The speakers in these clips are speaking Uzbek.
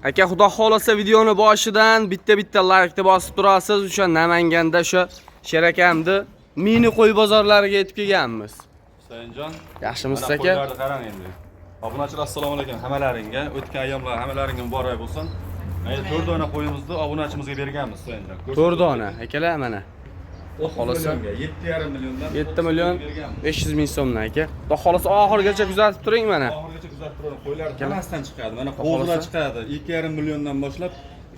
Aka, xudo xolasa videoni boshidan bitta like deb bosib turasiz. O'sha Namanganda o'sha Sherakamni mini qo'y bozorlariga yetib kelganmiz. Sayinjon, yaxshimisiz aka? Qo'ylarni qarang endi. Obunachilar assalomu alaykum hammalaringga. O'tgan ayyomlar hammalaringga muborak bo'lsin. Mana 4 dona qo'yimizni obunachimizga berganmiz Sayinjon. 4 dona akalar mana. Xolasa 7,5 milliondan 7 million 500 ming so'mdan aka. Xudo xolasa oxirigacha kuzatib turing mana. Oxirigacha kuzatib turing. Qo'ylar hammasidan chiqadi. Mana qo'zilar chiqadi. 2,5 milliondan boshlab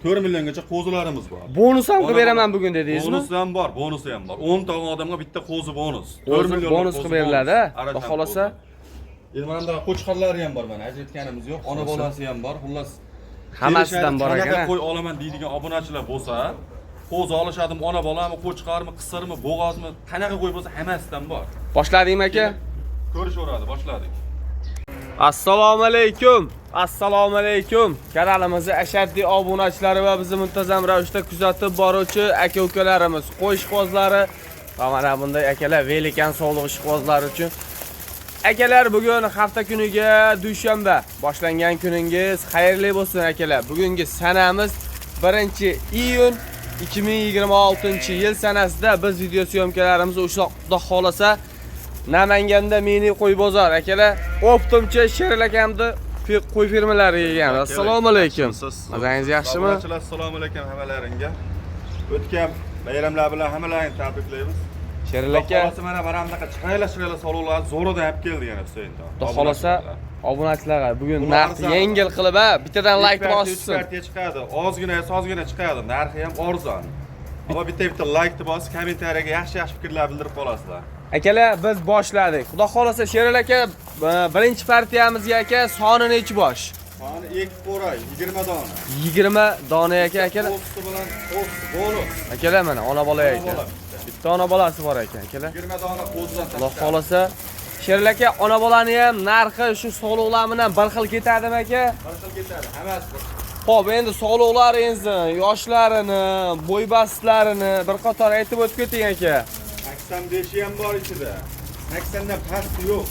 4 milliongacha qo'zilarimiz bor. Bonus ham qilib beraman bugun dedingizmi? Bonus ham bor, bonusi ham bor. 10 ta odamga bitta qo'zi bonus. 4 million bonus qilib beriladi. Xudo xolasa endi mana bunday qo'chqarlari ham bor mana, ajratganimiz yo'q. Ona bolasi ham bor. Xullas hammasidan bor ekan. Qanaqa qo'y olaman deydigan obunachilar bo'lsa, qo'zi olishadimi, ona bolami, qo'chqarmi, qisirmi, bo'g'ozmi, qanaqa qo'y bo'lsa hammasidan bor. Boshladingmi aka? Ko'rishaveradi, boshladik. Assalomu alaykum. Assalomu alaykum. Kanalimizga ashaddiy obunachilari va bizni muntazam ravishda kuzatib boruvchi aka-ukalarimiz, qo'y ishqibozlari va mana bunday akalar velikan sog'liq ishqibozlari uchun. Akalar, bugun hafta kuniga dushanba. Boshlangan kuningiz xayrli bo'lsin akalar. Bugungi sanamiz 1-iyun 2026-yil sanasida biz video syomkalarimizni o'sha xudo xolasa Namanganda mini qo'y bozor akalar, Optimcha Sherakamni qo'y firmalari ekan. Assalomu alaykum. Mazangiz yaxshimi? Assalomu alaykum hammalaringga. O'tgan bayramlar bilan hammalaringni tabriklaymiz. Sheraka mana baramdaqa chiqaylar solovlar zo'rida olib keldi yana Husayndan. Xudo xolasa obunachilarga bugun narxni yengil qilib, bittadan like bossin. Partiya chiqadi. Ozgina chiqadi. Narxi ham arzon. Ammo bitta like bosib, kommentariyaga yaxshi fikrlar bildirib qolasizlar. Akalar, biz boshladik. Xudo xolasa Sheral aka, birinchi partiyamizga aka soni nechi bosh? Soni 2 qo'ray, 20 dona. 20 dona aka akalar. Qo'sti bilan bonus. Akalar mana ona bola ekan. Bitta ona bolasi bor ekan akalar. 20 dona qo'zidan. Xudo xolasa Sheral aka ona bolani ham narxi shu sog'liqlar bilan bir xil ketadimi aka? Bir xil ketadi, hammasi. Xo'p, endi sog'liqlaringizni, yoshlarini, bo'ybastlarini bir qator aytib o'tib keting aka. 85 ham bor ichida. 80 dan pasti yo'q.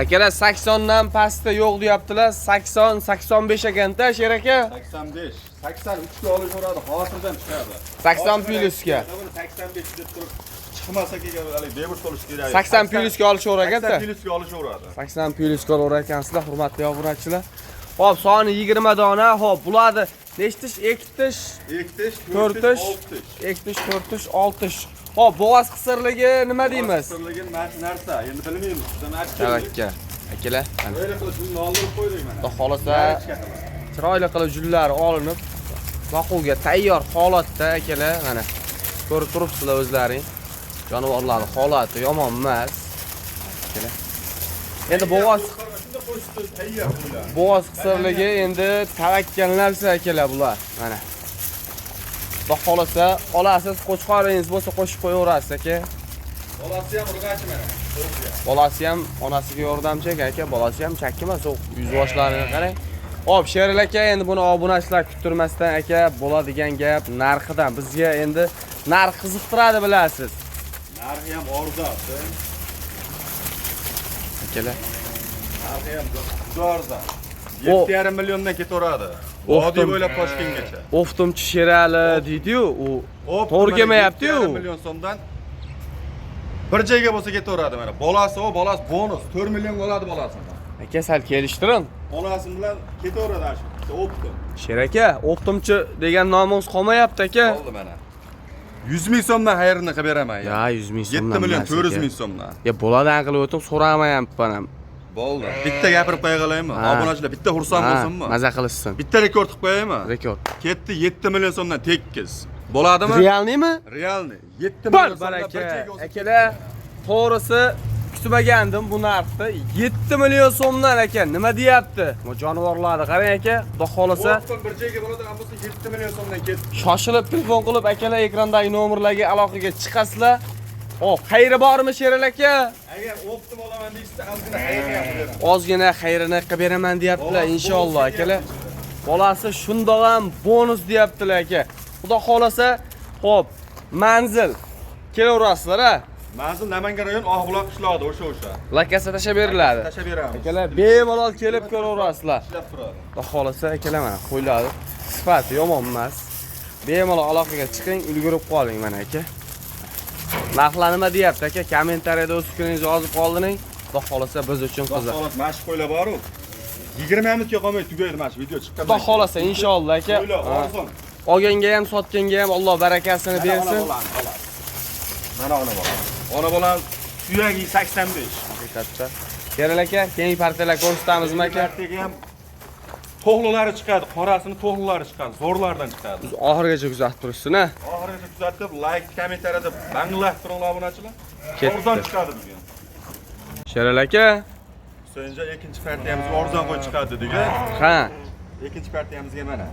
Akalar 80 dan pasti yo'q deyaptilar. 80-85 ekanda Sheral aka. 85, 83 ga olishaveradi, xotirdan chiqadi. 80 plyusga. 85 deb turib chiqmasa kerak, debur solish kerak. 80 plyusga olishaverar ekanda. 80 plyusga olishaveradi. 80 plyusga olar ekansizlar, hurmatli obunachilar. Hop, soni 20 dona. Hop, bularni nechtish, ektish, 4 tish, ektish, 4 tish, 6 tish. Hop, bo'g'oz qisirligi nima deymiz? Qisirligi narsa, endi bilmaymiz. Tavakka. Akalar, Böyle qilib oldirib qo'ydik mana. xudo xolasa chiroyli qilib jullari olinib, boquvga tayyor holatda akalar, mana ko'rib turibsizlar o'zlaring. Jonivorlarning holati yomon emas. Akalar. Endi bo'g'oz qisirligi endi tavakkal narsa akalar bular. Mana. Xudo xolasa olasiz, qo'chqoringiz bo'lsa qo'shib qo'yaverasiz aka. Bolasi ham urg'achi mana. Bolasi ham onasiga yordamchi aka, bolasi ham chakkimas, yuz boshlarini qarang. Hop, Sheral aka, endi buni obunachilar kuttirmasdan aka bo'ladigan gap narxidan. Bizga endi narx qiziqtiradi bilasiz. Narxi ham arzon. Akalar. Narxi ham arzon. 7,5 milliondan ketaveradi. Vodiy bo'ylab Toshkentgacha. Optimchi Sherali deydi-yu, u to'g'ri kelmayapti-yu. 7,5 million so'mdan bir joyga bo'lsa ketaveradi mana. Bolasi bonus 4 million bo'ladi bolasini. Aka, sal kelishtiring. Bolasi bilan ketaveradi shu. Optim. Sheral aka, Optimchi degan nomingiz qolmayapti aka. Oldi mana. 100 ming so'mdan xayrini qilib beraman. Ya, 100 ming so'mdan. 7 million 400 ming so'mdan. Ya, bo'ladigan qilib o'tib so'ramayapman ham. Bo'ldi. Bitta gapirib qo'ya qolaymi? Obunachilar bitta xursand bo'lsinmi? Maza qilishsin. Bitta rekord qilib qo'yaymi? Rekord. Ketdi 7 million so'mdan tekkiz. Bo'ladimi? Realnimi? Realni. 7 million so'mdan aka. Akalar, to'g'risi kutmagandim bu narxni. 7 million so'mdan aka. Nima deyapti? Bu jonivorlarni qarang aka. Xudo xolasa bir joyga bo'ladigan bo'lsa 7 million so'mdan ketdi. shoshilib telefon qilib akalar ekrandagi nomerlarga aloqaga chiqasizlar. Xayri bormi Sheral aka? Agar Optim olaman deysiz, ozgina xayrini beraman. Ozgina xayrini qilib beraman deyaptilar inshaalloh akalar. Bolasi shundoq ham bonus deyaptilar aka. Xudo xolasa, xo'p, manzil kelaverasizlar a. Manzil Namangan rayon Oqbuloq qishlog'ida o'sha. Lokatsiya tashab beriladi. Tashab beramiz. Akalar bemalol kelib ko'raverasizlar. Ishlab turadi. Xudo xolasa akalar mana qo'yiladi. Sifati yomon emas. Bemalol aloqaga chiqing, ulgurib qoling mana aka. Narxlar nima deyapti aka? Kommentariyada o'z fikringizni yozib qoldiring. Xudo xolasa biz uchun qiziq. Xudo xolasa mashq qo'ylar bor-ku. 20 minutga qolmay tugaydi mana shu video chiqqan. Xudo xolasa inshaalloh aka. Olganga ham, sotganga ham Alloh barakasini bersin. Mana ona bola. Ona bola suyagi 85. Haqiqatda. Keral aka, keyingi partiyalar ko'rsatamizmi aka? Partiyaga ham to'g'lilari chiqadi, qorasini to'g'lilari chiqadi, zo'rlardan chiqadi. Biz oxirigacha kuzatib turibsiz-a? Oxirigacha kuzatib, like, kommentariyada banglar turinglar obunachilar. Arzon chiqadi bugun. Keral aka. So'nja ikkinchi partiyamiz arzon qo'y chiqadi dedik. Ha. Ikkinchi partiyamizga mana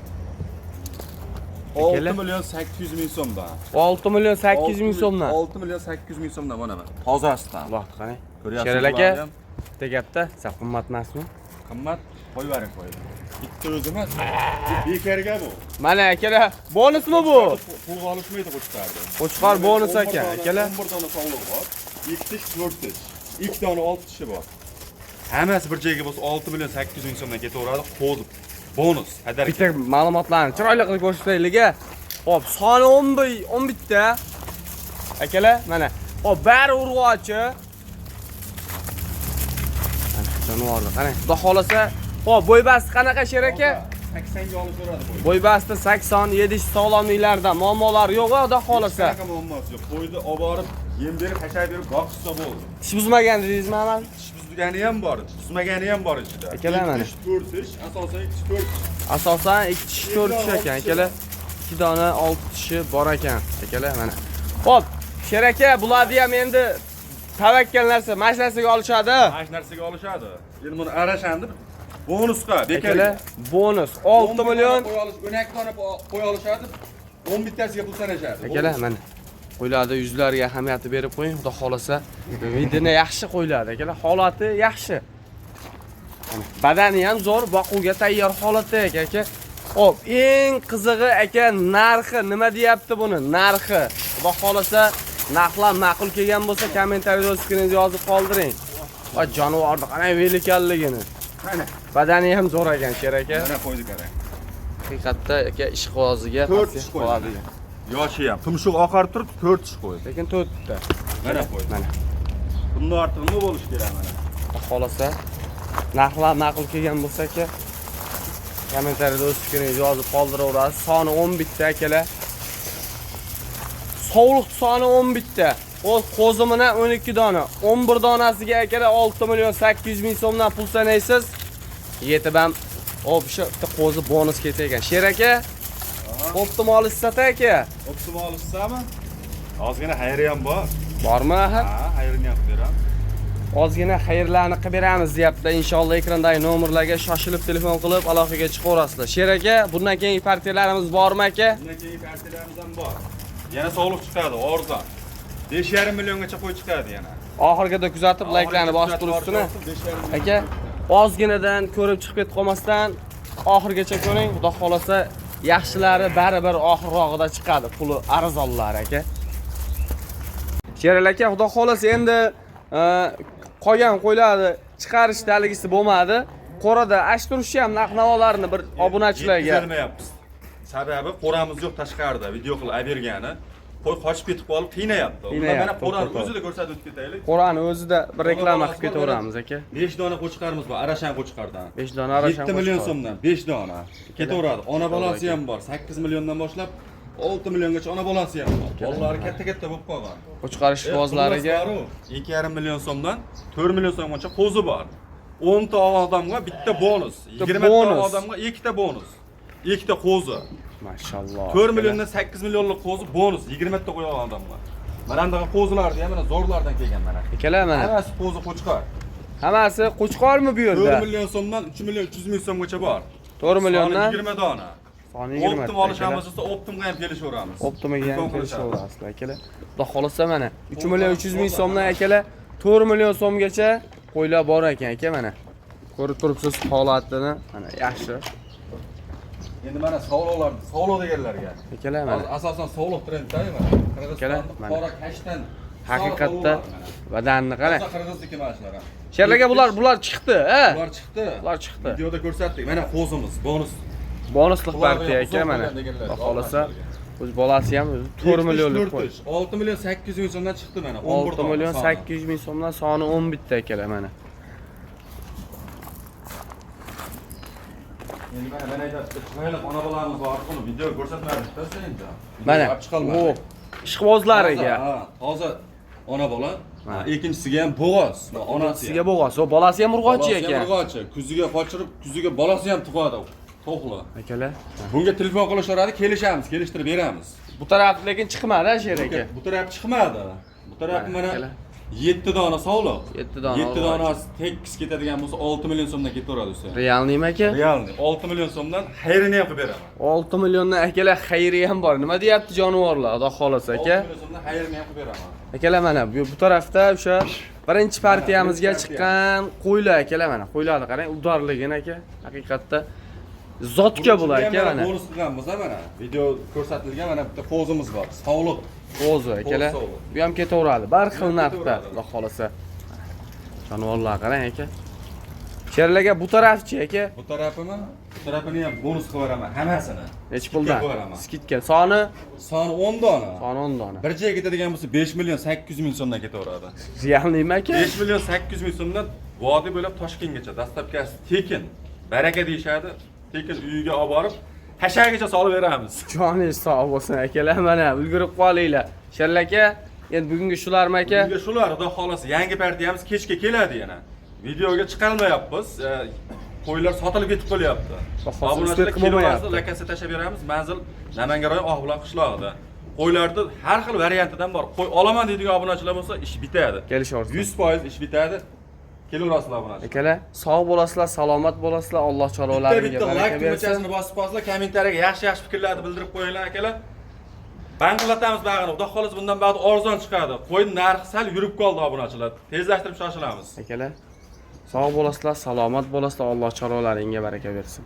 6 million 800 ming so'mdan. 6 million 800 ming so'mdan. 6 million 800 ming so'mdan mana. Tozasidan. Alloh qani. Ko'ryapsizlar. Keral aka. Bitta gapda, sal qimmat emasmi? Qimmat qo'yvaring qo'ydi. Bitta o'zi emas. Bekarga bu. Mana akalar, bonusmi bu? Pul olishmaydi qo'chqardi. Qo'chqor bonus aka, akalar. 11 dona sog'liq bor. 2 tish, 4 tish. 2 dona 6 tishi bor. Hammasi bir joyga bo'lsa 6 million 800 ming so'mdan ketaveradi. Qo'zi bonus. Bitta ma'lumotlarni chiroyli qilib ko'rsataylik. Hop, soni 11 ta. Akalar, mana. Hop, bari urg'ochi. Mana jonivorlar, qarang. Xudo xolasa, hop, bo'ybasti qanaqa sher aka? 80 ga olib beradi qo'y. Bo'ybasti 80, 7 sog'lomliklardan muammolari yo'q-a, xudo xolasa. Qanaqa muammosi yo'q. Qo'yni olib borib, yem berib, hashay berib boqishsa bo'ldi. Tish buzmagan dedingizmi amal? Tish buzgani ham bor, buzmagani ham bor ichida. Akalar mana. 4 tish, asosan 2 tish 4 tish. Asosan 2 tish 4 tish ekan, akalar. 2 dona 6 tishi bor ekan, akalar mana. Hop, sher aka, bularni ham endi tavakkal narsa, mana narsaga olishadi. Mana narsaga olishadi. Endi buni arashandir. Bonusga bekar. Akalar, bonus 6 million. Qo'y olish, 12 dona qo'y olishadi. 10 bittasiga pul sanashadi. Akalar, mana. Qo'ylarda yuzlariga ahamiyatni berib qo'ying, xudo xolasa. Vidini yaxshi qo'yiladi, akalar. Holati yaxshi. Badani ham zo'r, boquvga tayyor holatda aka. Hop, eng qizig'i aka, narxi nima deyapti buni? Narxi. Xudo xolasa, narxlar ma'qul kelgan bo'lsa, kommentariyada o'z fikringizni yozib qoldiring. Va jonivorni qarang velikanligini. Mana Badani ham zo'r ekan, sher aka. mana qo'ydi qarang. Haqiqatda aka ishqiboziga 4 tish qo'yadi. Yoshi ham tumshuq oqarib turib 4 tish qo'ydi. Lekin 4 ta. Mana qo'ydi. Mana. Bundan ortiq nima bo'lish kerak mana? Xolasa narxlar ma'qul kelgan bo'lsa aka, kommentariyada o'z fikringizni yozib qoldiraverasiz. Soni 11 ta akalar. Sovliq soni 11 ta. O qo'zimini 12 dona. 11 donasiga akalar 6 million 800 ming so'mdan pul sanaysiz. Yetib ham hop shu bitta qo'zi bonus ketar ekan. Sher aka, optimal sat aka. Optimal olishsami? Ozgina xayri ham bor. Bormi? Ha, xayrini ham beramiz. Ozgina xayrlarni qilib beramiz deyapti. Inshaalloh ekrandagi nomerlarga shoshilib telefon qilib aloqaga chiqaverasizlar. Sher aka, bundan keyingi partiyalarimiz bormi aka? Bundan keyingi partiyalarimiz ham bor. Yana sog'liq chiqadi, arzon. 5,5 milliongacha qo'y chiqadi yana. Oxirgida kuzatib, layklarni bosib turibsizmi? Aka, ozginadan ko'rib chiqib ketib qolmasdan oxirgacha ko'ring. Xudo xolasa, yaxshilari baribir oxirrog'ida chiqadi. Puli arzonlar aka. Sher aka, xudo xolasa endi qolgan qo'ylarni chiqarish daligisi bo'lmadi. Qorada ashturishni ham narx-navolarni bir obunachilarga yetkazolmayapmiz. Sababi qoramiz yo'q tashqarida, video qilib olib bergani. Qo'y qochib ketib qolib qiynayapti. Unda mana qorani o'zida ko'rsatib o'tib ketaylik. Qorani o'zida bir reklama qilib ketaveramiz aka. 5 dona qo'chqarimiz bor, Arashan qo'chqardan. 5 dona Arashan 7 million so'mdan 5 dona ketaveradi. Ona bolasi ham bor. 8 milliondan boshlab 6 milliongacha ona bolasi ham bor. Bolalari katta-katta bo'lib qolgan. Qo'chqarish bozlariga 2,5 million so'mdan 4 million so'mgacha qo'zi bor. 10 ta odamga bitta bonus, 20 ta odamga 2 ta bonus. 2 ta qo'zi. Mashalloh. 4 milliondan 8 millionlik qo'zi bonus 20 ta qo'ygan odamlar. Mana bunday qo'zilarni ham mana zo'rlardan kelgan mana. Akalar mana. Hammasi qo'zi qo'chqar. Hammasi qo'chqormi bu yerda? 4 million so'mdan 3 million 300 ming so'mgacha bor. 4 milliondan 20 dona. Soni 20. Optim olishamiz esa optimga ham kelishaveramiz. Optimaga ham kelishaverasizlar akalar. Xudo xolasa mana 3 million 300 ming so'mdan akalar 4 million so'mgacha qo'ylar bor ekan aka mana. Ko'rib turibsiz holatini. Mana yaxshi. Endi mana sog'liq deganlarga. Akalar mana. Asosan sog'liq trenddami? Akalar Qirg'iziston qora kashtan Haqiqatda badanni qarang. Qirg'izniki mana shular ham. Sherlarga bular chiqdi, ha? Bular chiqdi. Bular chiqdi. Videoda ko'rsatdik. Mana qo'zimiz, bonus. Bonuslik partiya aka mana. Xudo xolasa o'z bolasi ham 4 millionlik qo'y. 6 million 800 ming so'mdan chiqdi mana. 6 million 800 ming so'mdan soni 10 bitta akalar mana. Endi mana aytibdi, chiqmaylik ona bolamiz bor, uni video ko'rsatmadik-da senga. Mana bu ishqibozlariga. Hozir ona bola, ikkinchisiga ham bo'g'oz, Onasiga bo'g'oz, o bolasi ham urg'ochi ekan. Urg'ochi, kuziga qochirib, kuziga bolasi ham tug'adi. To'g'ri. Akalar. Bunga telefon qilisharadi, kelishamiz, kelishtirib beramiz. Bu taraf lekin chiqmadi sher aka. Bu taraf chiqmadi. Bu taraf mana 7 dona sog'liq. 7 dona. 7 donasi tekis ketadigan bo'lsa 6 million so'mdan ketaveradi o'zi. Realniymi aka? Realni 6 million so'mdan xayrini ham qilib beraman. 6 milliondan akalar xayri ham bor. Nima deyapti jonivorlar? Xudo xolasa aka. 6 million so'mdan xayrini ham qilib beraman. Akalar mana bu tarafda o'sha birinchi partiyamizga chiqqan qo'ylar akalar mana. Qo'ylarni qarang, udorligini aka. Haqiqatda zotga bular aka mana. Bonus qilganmiz mana. Video ko'rsatilgan mana bitta qo'zimiz bor. Sog'liq. Qo'zi akalar. Bu ham ketaveradi. Bir xil narxda, xudo xolasa. Jonivorlar qarang aka. Sherlarga bu tarafchi aka. Bu tarafimi? Bu tarafini ham bonus qilib beraman hammasini. Nech puldan? Skitka soni 10 dona. Soni 10 dona. Bir joyga ketadigan bo'lsa 5 million 800 ming so'mdan ketaveradi. Realniymi aka? 5 million 800 ming so'mdan vodiy bo'ylab Toshkentgacha dastlabkasi tekin. Baraka deyshadi. Tekin uyiga olib borib, hashagacha solib beramiz. Joningiz sog' bo'lsin akalar, mana ulgurib qolinglar. Sherlar aka, endi bugungi shularmi aka? Bugungi shular, xudo xolasa yangi partiyamiz kechga keladi yana. Videoga chiqolmayapmiz. Qo'ylar sotilib ketib qolyapti. Obunachilar kilolarni lakasi tashab beramiz. Manzil Namangan Oqbuloq qishlog'ida. Qo'ylarda har xil variantidan bor. Qo'y olaman deydigan obunachilar bo'lsa, ish bitadi. Kelishaversin. 100% ish bitadi. Kelaverasizlar obunachilar. Akalar, sog' bo'lasizlar, salomat bo'lasizlar. Alloh choralaringizga baraka bersin. Tugmachasini bosib qo'yinglar, kommentariyaga yaxshi fikrlarni bildirib qo'yinglar akalar. Banqlatamiz bag'ini. Xudo xolasa bundan ba'di arzon chiqadi. Qo'yin narxi sal yurib qoldi obunachilar. Tezlashtirib shoshilamiz. Akalar, sog' bo'lasizlar, salomat bo'lasizlar. Alloh choralaringizga baraka bersin.